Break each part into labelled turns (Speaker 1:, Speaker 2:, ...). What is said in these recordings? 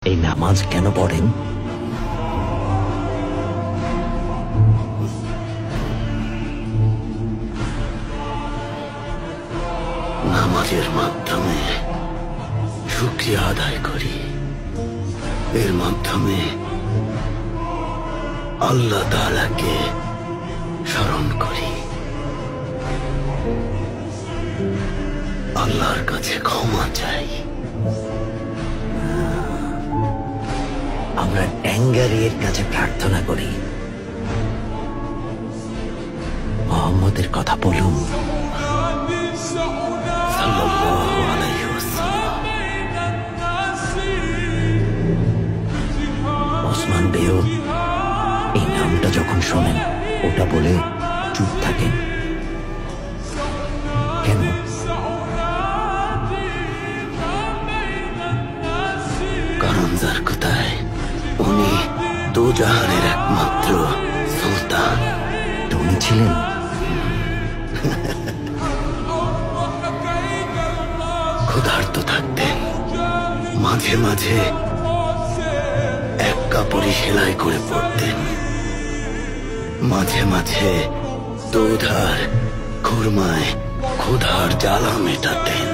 Speaker 1: এই নামাজ কেন পড়েন?
Speaker 2: নামাজের মাধ্যমে শুকরিয়া আদায় করি। এর মাধ্যমে আল্লাহ তাআলাকে স্মরণ করি, আল্লাহর কাছে ক্ষমা চাই।
Speaker 1: আমরা ট্যাঙ্গারির কাছে প্রার্থনা করি, মুহাম্মদের কথা বলুন
Speaker 2: সাল্লাল্লাহু আলাইহি ওয়াসাল্লাম।
Speaker 1: ওসমান বেও এই নামটা যখন শোনেন ওটা বলে চুপ থাকেন কেন?
Speaker 2: কারণ যার কোথায় উনি দুজাহানের একমাত্র সুলতান।
Speaker 1: উনি ছিলেন
Speaker 2: ক্ষুধার্ত থাকতেন, মাঝে মাঝে এক কাপড়ে সেলাই করে পড়তেন, মাঝে মাঝে দুধ আর খুরমায় ক্ষুধার জ্বালা মেটাতেন।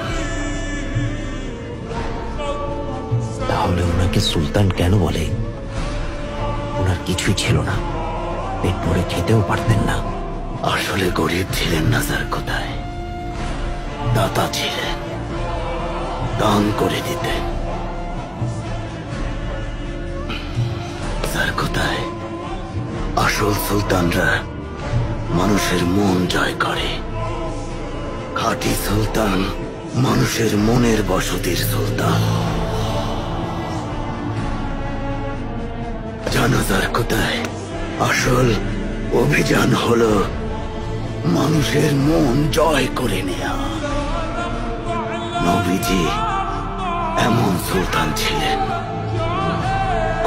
Speaker 1: তাহলে ওনাকে সুলতান কেন বলে? ওনার কিছুই ছিল না, পেট ভরে খেতেও পারতেন না।
Speaker 2: আসলে গরিব ছিলেন না যার কোথায়, দাতা ছিলেন, দান করে দিতেন। যার কোথায় আসল সুলতানরা মানুষের মন জয় করে। খাঁটি সুলতান মানুষের মনের বসতির সুলতান। জানাজার কোথায় আসল অভিযান হলো মানুষের মন জয় করে নেয়া। নবীজি এমন সুলতান ছিলেন,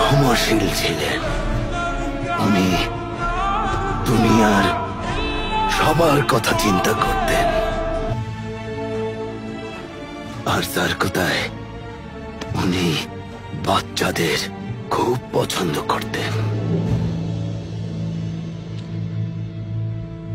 Speaker 2: ক্ষমাশীল ছিলেন। উনি দুনিয়ার সবার কথা চিন্তা করতেন। আর যার কোথায় উনি বাচ্চাদের খুব পছন্দ করতেন।